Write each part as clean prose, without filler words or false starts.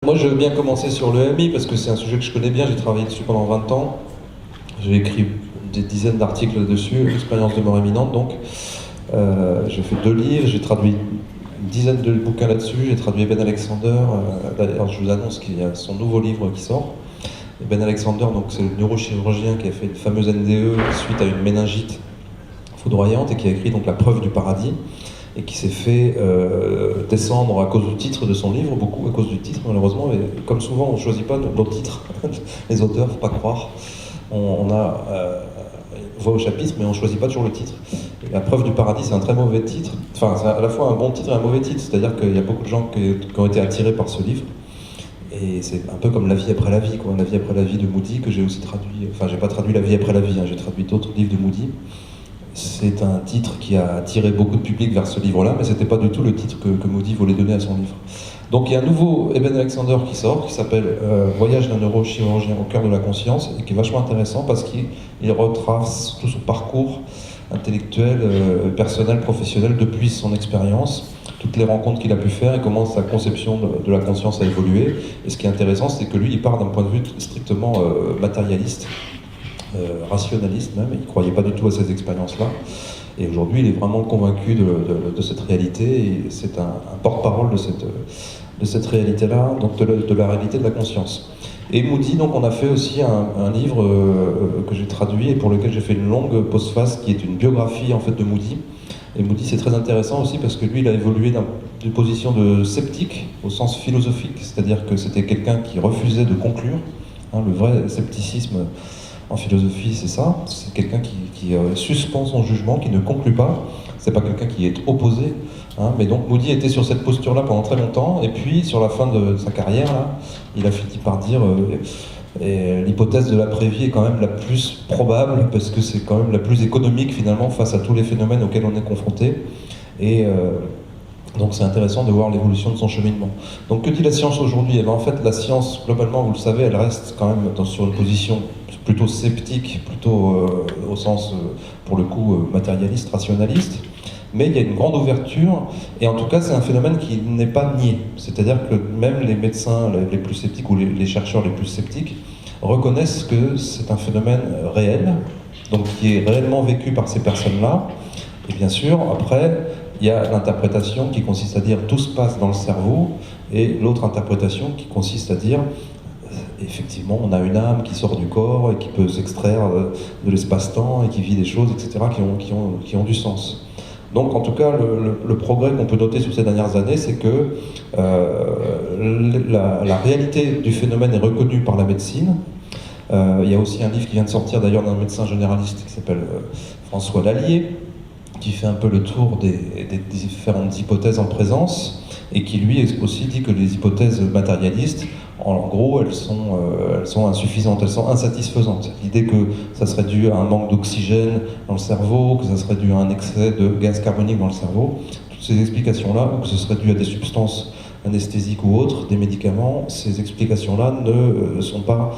Moi, je veux bien commencer sur l'EMI parce que c'est un sujet que je connais bien, j'ai travaillé dessus pendant 20 ans. J'ai écrit des dizaines d'articles dessus, expérience de mort imminente donc. J'ai fait 2 livres, j'ai traduit une dizaine de bouquins là-dessus, j'ai traduit Ben Alexander. D'ailleurs, je vous annonce qu'il y a son nouveau livre qui sort. Et Ben Alexander, donc, c'est le neurochirurgien qui a fait une fameuse NDE suite à une méningite foudroyante et qui a écrit donc La preuve du paradis, et qui s'est fait descendre à cause du titre de son livre, beaucoup à cause du titre malheureusement, et comme souvent on ne choisit pas nos titres, les auteurs, faut pas croire, on a voix au chapitre mais on ne choisit pas toujours le titre. Et La preuve du paradis, c'est un très mauvais titre, enfin c'est à la fois un bon titre et un mauvais titre, c'est-à-dire qu'il y a beaucoup de gens qui ont été attirés par ce livre, et c'est un peu comme La vie après la vie, quoi. La vie après la vie de Moody, que j'ai aussi traduit, enfin j'ai pas traduit La vie après la vie, hein, j'ai traduit d'autres livres de Moody. C'est un titre qui a attiré beaucoup de public vers ce livre-là, mais c'était pas du tout le titre que Moody voulait donner à son livre. Donc il y a un nouveau Ben Alexander qui sort, qui s'appelle Voyage d'un neurochirurgien au cœur de la conscience, et qui est vachement intéressant parce qu'il retrace tout son parcours intellectuel, personnel, professionnel, depuis son expérience, toutes les rencontres qu'il a pu faire et comment sa conception de la conscience a évolué. Et ce qui est intéressant, c'est que lui, il part d'un point de vue strictement matérialiste, rationaliste même, il ne croyait pas du tout à ces expériences-là. Et aujourd'hui, il est vraiment convaincu de cette réalité, et c'est un porte-parole de cette réalité-là, donc de la réalité de la conscience. Et Moody, donc on a fait aussi un livre que j'ai traduit et pour lequel j'ai fait une longue postface qui est une biographie en fait de Moody. Et Moody, c'est très intéressant aussi parce que lui, il a évolué d'une position de sceptique au sens philosophique, c'est-à-dire que c'était quelqu'un qui refusait de conclure, hein, le vrai scepticisme. En philosophie, c'est ça, c'est quelqu'un qui suspend son jugement, qui ne conclut pas, c'est pas quelqu'un qui est opposé, hein, mais donc Moody était sur cette posture-là pendant très longtemps, et puis sur la fin de sa carrière, là, il a fini par dire l'hypothèse de l'après-vie est quand même la plus probable, parce que c'est quand même la plus économique finalement face à tous les phénomènes auxquels on est confronté, et donc c'est intéressant de voir l'évolution de son cheminement. Donc que dit la science aujourd'hui? Eh bien, en fait, la science, globalement, vous le savez, elle reste quand même sur une position plutôt sceptique, plutôt au sens, pour le coup, matérialiste, rationaliste. Mais il y a une grande ouverture, et en tout cas, c'est un phénomène qui n'est pas nié. C'est-à-dire que même les médecins les plus sceptiques, ou les chercheurs les plus sceptiques, reconnaissent que c'est un phénomène réel, donc qui est réellement vécu par ces personnes-là. Et bien sûr, après, il y a l'interprétation qui consiste à dire tout se passe dans le cerveau, et l'autre interprétation qui consiste à dire effectivement on a une âme qui sort du corps et qui peut s'extraire de l'espace-temps et qui vit des choses, etc., qui ont du sens. Donc en tout cas, le progrès qu'on peut noter sur ces dernières années, c'est que la réalité du phénomène est reconnue par la médecine. Il y a aussi un livre qui vient de sortir d'ailleurs d'un médecin généraliste qui s'appelle François Lallier, qui fait un peu le tour des différentes hypothèses en présence, et qui lui aussi dit que les hypothèses matérialistes, en gros, elles sont insuffisantes, elles sont insatisfaisantes. L'idée que ça serait dû à un manque d'oxygène dans le cerveau, que ça serait dû à un excès de gaz carbonique dans le cerveau, toutes ces explications-là, ou que ce serait dû à des substances anesthésiques ou autres, des médicaments, ces explications-là ne sont pas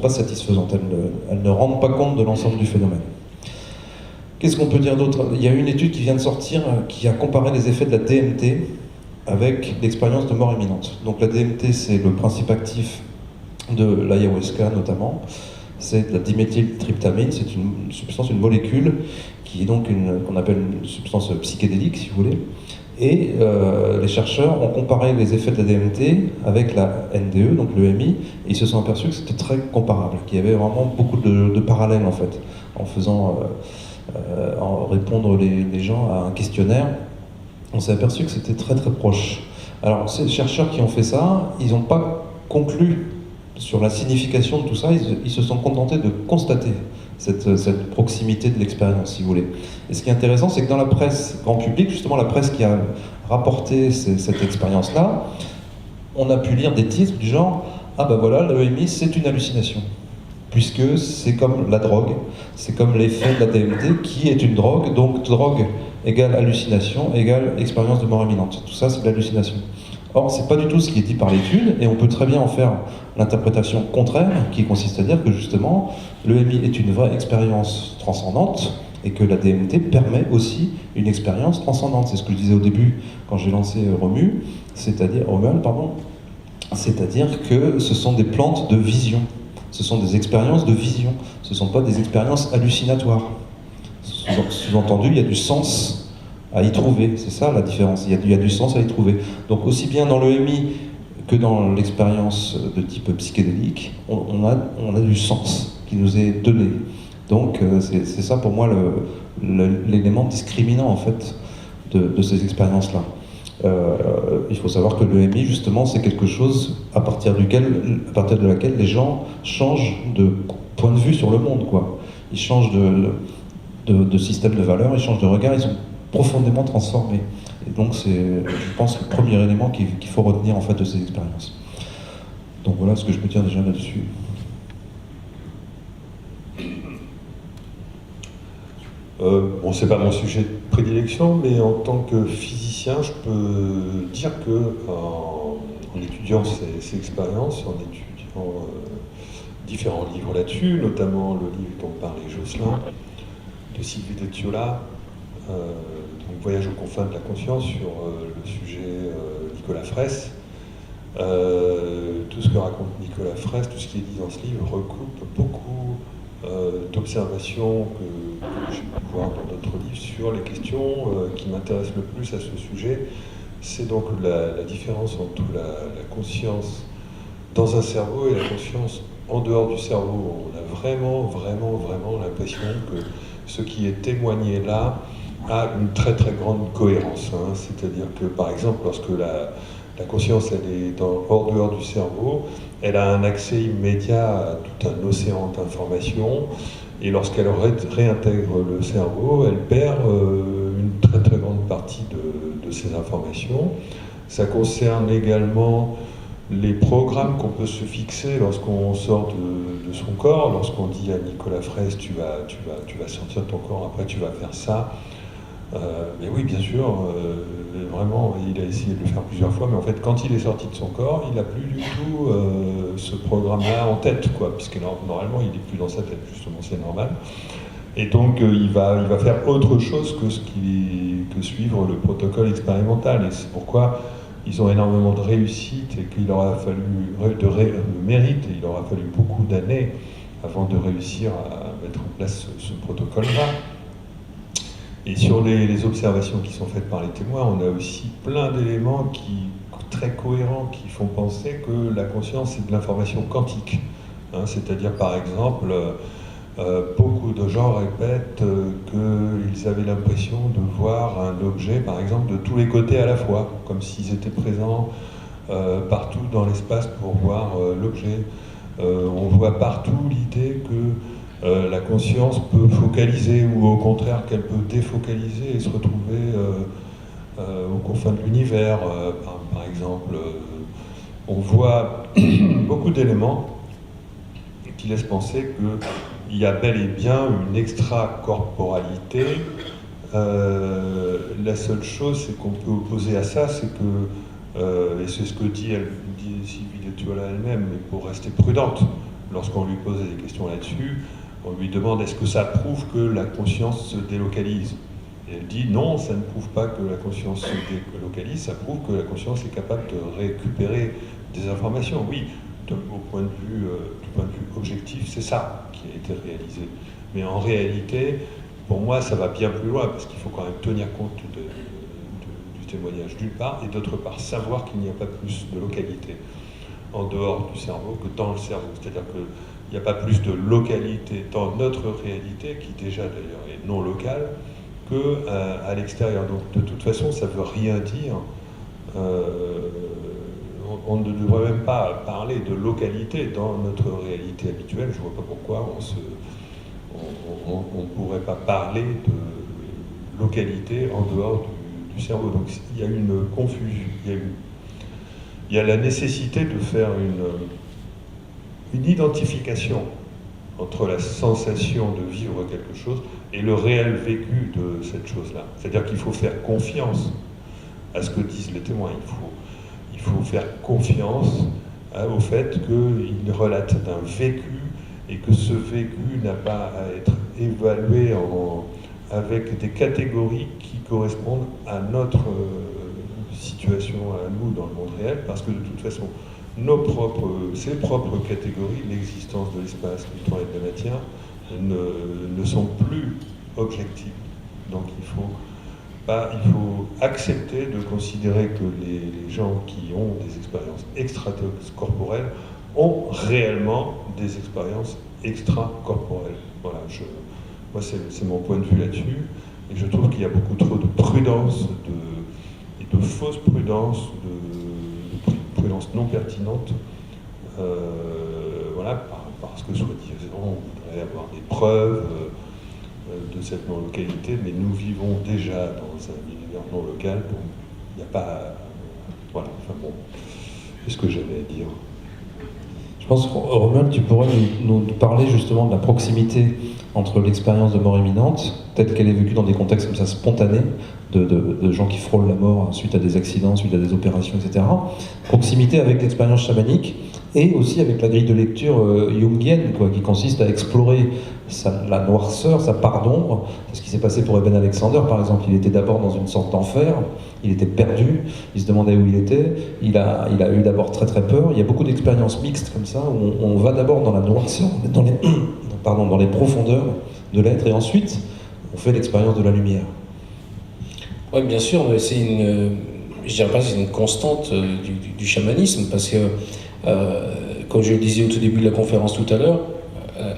satisfaisantes, elles ne rendent pas compte de l'ensemble du phénomène. Qu'est-ce qu'on peut dire d'autre? Il y a une étude qui vient de sortir qui a comparé les effets de la DMT avec l'expérience de mort imminente. Donc la DMT, c'est le principe actif de l'ayahuasca notamment. C'est de la diméthyltryptamine, c'est une substance, une molécule qui est donc qu'on appelle une substance psychédélique, si vous voulez. Et les chercheurs ont comparé les effets de la DMT avec la NDE, donc l'EMI, et ils se sont aperçus que c'était très comparable, qu'il y avait vraiment beaucoup de parallèles en fait, en faisant répondre les gens à un questionnaire. On s'est aperçu que c'était très très proche. Alors ces chercheurs qui ont fait ça, ils n'ont pas conclu sur la signification de tout ça, ils se sont contentés de constater cette proximité de l'expérience, si vous voulez. Et ce qui est intéressant, c'est que dans la presse grand public, justement la presse qui a rapporté cette expérience-là, on a pu lire des titres du genre « Ah ben voilà, l'EMI c'est une hallucination ». Puisque c'est comme la drogue, c'est comme l'effet de la DMT, qui est une drogue, donc drogue égale hallucination, égale expérience de mort imminente. Tout ça, c'est de l'hallucination. Or, c'est pas du tout ce qui est dit par l'étude, et on peut très bien en faire l'interprétation contraire, qui consiste à dire que justement, l'EMI est une vraie expérience transcendante, et que la DMT permet aussi une expérience transcendante. C'est ce que je disais au début, quand j'ai lancé Romuald, pardon. C'est-à-dire que ce sont des plantes de vision, ce sont des expériences de vision, ce ne sont pas des expériences hallucinatoires. Sous-entendu, il y a du sens à y trouver, c'est ça la différence, il y a du sens à y trouver. Donc aussi bien dans l'EMI que dans l'expérience de type psychédélique, on a du sens qui nous est donné. Donc c'est ça pour moi l'élément discriminant en fait de ces expériences-là. Il faut savoir que l'EMI justement c'est quelque chose à partir de laquelle les gens changent de point de vue sur le monde, quoi. Ils changent de système de valeurs, ils changent de regard, ils sont profondément transformés. Et donc c'est, je pense, le premier élément qu'il faut retenir en fait de ces expériences. Donc voilà ce que je peux dire déjà là-dessus. Bon, c'est pas mon sujet de prédilection, mais en tant que physicien, je peux dire que en étudiant ces expériences, en étudiant différents livres là-dessus, notamment le livre dont parlait Jocelyn, de Sylvie Detiola, donc Voyage aux confins de la conscience, sur le sujet Nicolas Fraisse. Tout ce que raconte Nicolas Fraisse, tout ce qui est dit dans ce livre, recoupe beaucoup d'observations que j'ai pu voir dans d'autres livres sur les questions qui m'intéressent le plus à ce sujet. C'est donc la différence entre la conscience dans un cerveau et la conscience en dehors du cerveau. On a vraiment l'impression que ce qui est témoigné là a une très grande cohérence. Hein. C'est-à-dire que, par exemple, lorsque la conscience elle est hors dehors du cerveau, elle a un accès immédiat à tout un océan d'informations, et lorsqu'elle réintègre le cerveau, elle perd une très grande partie de ces informations. Ça concerne également les programmes qu'on peut se fixer lorsqu'on sort de son corps, lorsqu'on dit à Nicolas Fraisse, tu vas sortir de ton corps, après tu vas faire ça. Mais oui, bien sûr, vraiment, il a essayé de le faire plusieurs fois, mais en fait, quand il est sorti de son corps, il n'a plus du tout ce programme-là en tête, quoi, puisque normalement, il n'est plus dans sa tête, justement, c'est normal. Et donc, il va faire autre chose que suivre le protocole expérimental, et c'est pourquoi ils ont énormément de réussite, et qu'il aura fallu, de mérite, et il aura fallu beaucoup d'années avant de réussir à mettre en place ce protocole-là. Et sur les observations qui sont faites par les témoins, on a aussi plein d'éléments très cohérents qui font penser que la conscience est de l'information quantique. Hein, c'est-à-dire, par exemple, beaucoup de gens répètent qu'ils avaient l'impression de voir un objet, par exemple, de tous les côtés à la fois, comme s'ils étaient présents partout dans l'espace pour voir l'objet. On voit partout l'idée que la conscience peut focaliser ou au contraire qu'elle peut défocaliser et se retrouver aux confins de l'univers. Par exemple, on voit beaucoup d'éléments qui laissent penser qu'il y a bel et bien une extracorporalité. La seule chose c'est qu'on peut opposer à ça, c'est que, et c'est ce que dit Sylvie Detiola elle-même, mais pour rester prudente, lorsqu'on lui pose des questions là-dessus, on lui demande est-ce que ça prouve que la conscience se délocalise? Et elle dit non, ça ne prouve pas que la conscience se délocalise, ça prouve que la conscience est capable de récupérer des informations. Oui, du point de vue objectif, c'est ça qui a été réalisé. Mais en réalité, pour moi, ça va bien plus loin, parce qu'il faut quand même tenir compte du témoignage d'une part, et d'autre part, savoir qu'il n'y a pas plus de localité en dehors du cerveau que dans le cerveau. C'est-à-dire qu'il n'y a pas plus de localité dans notre réalité, qui déjà d'ailleurs est non locale, qu'à l'extérieur. Donc de toute façon, ça ne veut rien dire. On ne devrait même pas parler de localité dans notre réalité habituelle. Je ne vois pas pourquoi on ne pourrait pas parler de localité en dehors du cerveau. Donc il y a une confusion, il y a la nécessité de faire une identification entre la sensation de vivre quelque chose et le réel vécu de cette chose-là. C'est-à-dire qu'il faut faire confiance à ce que disent les témoins. Il faut faire confiance au fait qu'ils relatent d'un vécu et que ce vécu n'a pas à être évalué avec des catégories qui correspondent à notre situation, à nous, dans le monde réel, parce que de toute façon, ses propres catégories, l'existence de l'espace, du temps et de la matière, ne sont plus objectives. Donc il faut accepter de considérer que les gens qui ont des expériences extracorporelles ont réellement des expériences extracorporelles. Voilà, moi c'est mon point de vue là-dessus, et je trouve qu'il y a beaucoup trop de prudence, et de fausse prudence, de prudence non pertinente, voilà, parce que soi-disant on voudrait avoir des preuves de cette non-localité, mais nous vivons déjà dans un univers non-local, donc il n'y a pas... voilà, enfin bon, c'est ce que j'avais à dire. Je pense, Romuald, tu pourrais nous parler justement de la proximité entre l'expérience de mort imminente, telle qu'elle est vécue dans des contextes comme ça spontanés, de gens qui frôlent la mort suite à des accidents, suite à des opérations, etc. Proximité avec l'expérience chamanique, et aussi avec la grille de lecture jungienne, qui consiste à explorer la noirceur, sa part d'ombre. C'est ce qui s'est passé pour Eben Alexander, par exemple. Il était d'abord dans une sorte d'enfer, il était perdu, il se demandait où il était, il a eu d'abord très très peur. Il y a beaucoup d'expériences mixtes comme ça, où on va d'abord dans la noirceur, dans les profondeurs de l'être, et ensuite on fait l'expérience de la lumière. Oui, bien sûr, c'est je dirais pas c'est une constante du chamanisme, parce que, comme je le disais au tout début de la conférence tout à l'heure,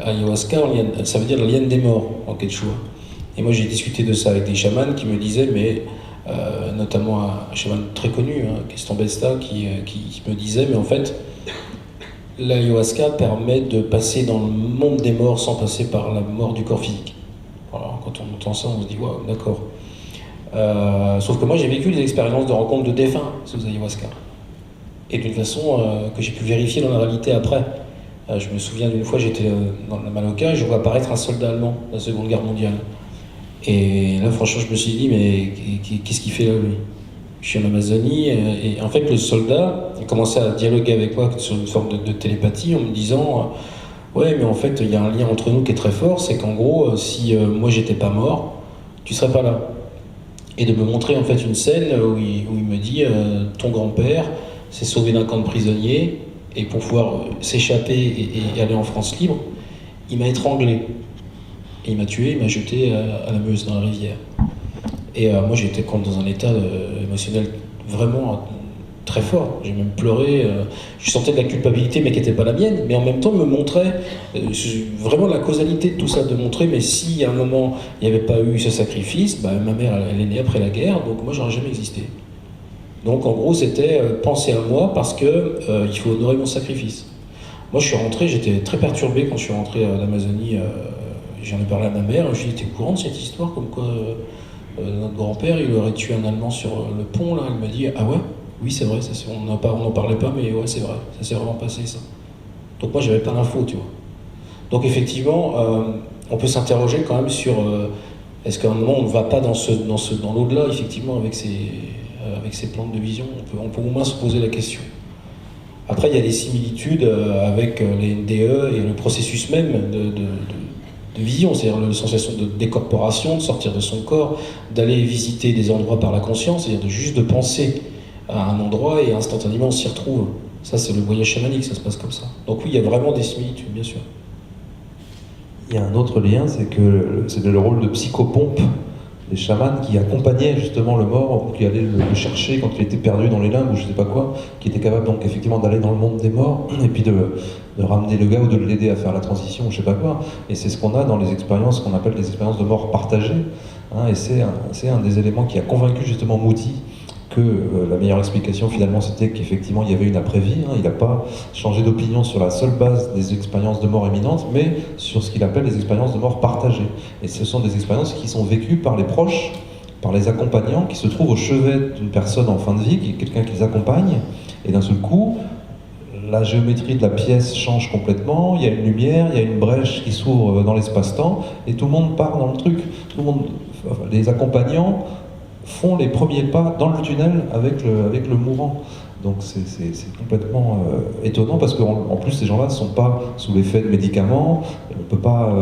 ayahuasca, ça veut dire la liane des morts en quechua. Et moi j'ai discuté de ça avec des chamans qui me disaient, mais notamment un chaman très connu, Gaston Besta, qui me disait, mais en fait, l'ayahuasca permet de passer dans le monde des morts sans passer par la mort du corps physique. Alors, quand on entend ça, on se dit, waouh, d'accord. Sauf que moi, j'ai vécu des expériences de rencontres de défunts sous ayahuasca. Et d'une façon que j'ai pu vérifier dans la réalité après. Je me souviens d'une fois, j'étais dans la Maloca et je vois apparaître un soldat allemand de la Seconde Guerre mondiale. Et là, franchement, je me suis dit, mais qu'est-ce qu'il fait là, lui ? Je suis en Amazonie, et en fait, le soldat, il commençait à dialoguer avec moi sur une forme de télépathie en me disant ouais, mais en fait, il y a un lien entre nous qui est très fort, c'est qu'en gros, si moi j'étais pas mort, tu serais pas là. Et de me montrer en fait une scène où il me dit ton grand-père s'est sauvé d'un camp de prisonniers, et pour pouvoir s'échapper et aller en France libre, il m'a étranglé. Et il m'a tué, il m'a jeté à la Meuse, dans la rivière. Et moi j'étais dans un état émotionnel vraiment très fort. J'ai même pleuré, je sentais de la culpabilité mais qui n'était pas la mienne, mais en même temps me montrait vraiment la causalité de tout ça, de montrer mais si à un moment il n'y avait pas eu ce sacrifice, ma mère elle est née après la guerre, donc moi j'aurais jamais existé. Donc en gros c'était penser à moi parce que il faut honorer mon sacrifice. Moi je suis rentré, j'étais très perturbé quand je suis rentré à l'Amazonie, j'en ai parlé à ma mère, je lui ai dit t'es courant de cette histoire comme quoi notre grand-père, il aurait tué un Allemand sur le pont, là. Elle m'a dit, ah ouais, oui c'est vrai, on n'en parlait pas, mais ouais c'est vrai, ça s'est vraiment passé ça. Donc moi j'avais pas l'info, tu vois. Donc effectivement, on peut s'interroger quand même sur, est-ce qu'à un moment on ne va pas dans l'au-delà, effectivement, avec ces plantes de vision, on peut au moins se poser la question. Après il y a des similitudes avec les NDE et le processus même de vision, c'est-à-dire la sensation de décorporation, de sortir de son corps, d'aller visiter des endroits par la conscience, c'est-à-dire juste de penser à un endroit et instantanément on s'y retrouve. Ça c'est le voyage chamanique, ça se passe comme ça. Donc oui, il y a vraiment des similitudes, bien sûr. Il y a un autre lien, c'est que c'était le rôle de psychopompe des chamans qui accompagnaient justement le mort, ou qui allaient le chercher quand il était perdu dans les limbes ou je sais pas quoi, qui étaient capables donc effectivement d'aller dans le monde des morts et puis de ramener le gars ou de l'aider à faire la transition ou je sais pas quoi. Et c'est ce qu'on a dans les expériences qu'on appelle les expériences de mort partagées. Et c'est un des éléments qui a convaincu justement Moody que la meilleure explication finalement c'était qu'effectivement il y avait une après-vie. Il n'a pas changé d'opinion sur la seule base des expériences de mort imminente, mais sur ce qu'il appelle les expériences de mort partagées. Et ce sont des expériences qui sont vécues par les proches, par les accompagnants, qui se trouvent au chevet d'une personne en fin de vie, qui est quelqu'un qui les accompagne, et d'un seul coup, la géométrie de la pièce change complètement, il y a une lumière, il y a une brèche qui s'ouvre dans l'espace-temps, et tout le monde part dans le truc. Les accompagnants font les premiers pas dans le tunnel avec le mourant. Donc c'est complètement étonnant parce qu'en plus ces gens-là ne sont pas sous l'effet de médicaments, on ne peut pas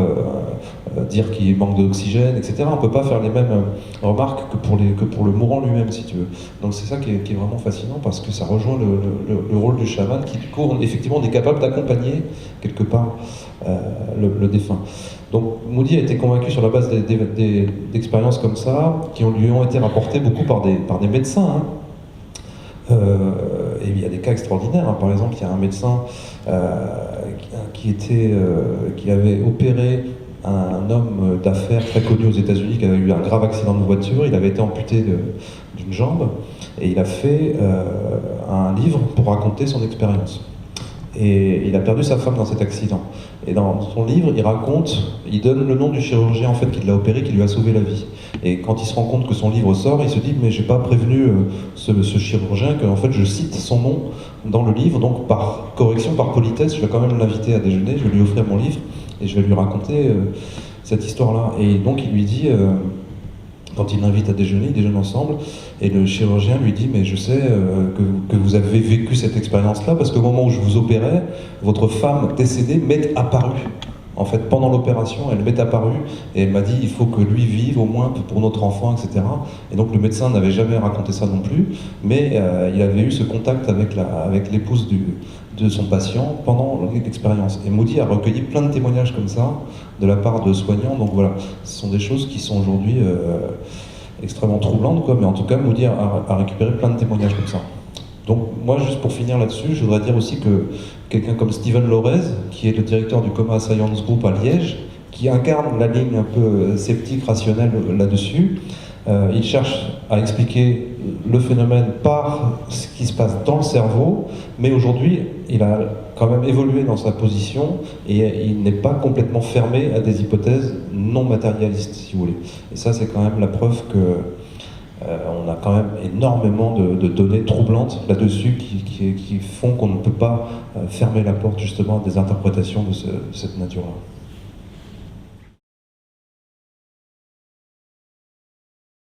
dire qu'il manque d'oxygène, etc. On ne peut pas faire les mêmes remarques que pour le mourant lui-même, si tu veux. Donc c'est ça qui est vraiment fascinant parce que ça rejoint le rôle du chaman qui du coup effectivement est capable d'accompagner quelque part le défunt. Donc Moody a été convaincu sur la base d'expériences comme ça, qui lui ont été rapportées beaucoup par des médecins. Hein. Et il y a des cas extraordinaires. Hein. Par exemple, il y a un médecin qui avait opéré un homme d'affaires très connu aux États-Unis qui avait eu un grave accident de voiture. Il avait été amputé d'une jambe et il a fait un livre pour raconter son expérience. Et il a perdu sa femme dans cet accident. Et dans son livre, il donne le nom du chirurgien en fait qui l'a opéré, qui lui a sauvé la vie. Et quand il se rend compte que son livre sort, il se dit mais j'ai pas prévenu ce chirurgien que en fait je cite son nom dans le livre, donc par correction, par politesse, je vais quand même l'inviter à déjeuner, je vais lui offrir mon livre et je vais lui raconter cette histoire-là. Et donc il lui dit quand il l'invite à déjeuner, ils déjeunent ensemble, et le chirurgien lui dit « Mais je sais que vous avez vécu cette expérience-là, parce qu'au moment où je vous opérais, votre femme décédée m'est apparue. En fait, pendant l'opération, elle m'est apparue, et elle m'a dit « Il faut que lui vive, au moins pour notre enfant, etc. » Et donc le médecin n'avait jamais raconté ça non plus, mais il avait eu ce contact avec l'épouse de son patient pendant l'expérience. Et Moody a recueilli plein de témoignages comme ça, de la part de soignants, donc voilà, ce sont des choses qui sont aujourd'hui extrêmement troublantes, quoi, mais en tout cas, Moody a récupéré plein de témoignages comme ça. Donc moi, juste pour finir là-dessus, je voudrais dire aussi que quelqu'un comme Steven Lorez, qui est le directeur du Coma Science Group à Liège, qui incarne la ligne un peu sceptique, rationnelle là-dessus, il cherche à expliquer le phénomène par ce qui se passe dans le cerveau, mais aujourd'hui, il a quand même évolué dans sa position et il n'est pas complètement fermé à des hypothèses non matérialistes, si vous voulez. Et ça, c'est quand même la preuve que on a quand même énormément de données troublantes là-dessus qui font qu'on ne peut pas fermer la porte justement à des interprétations de cette nature-là.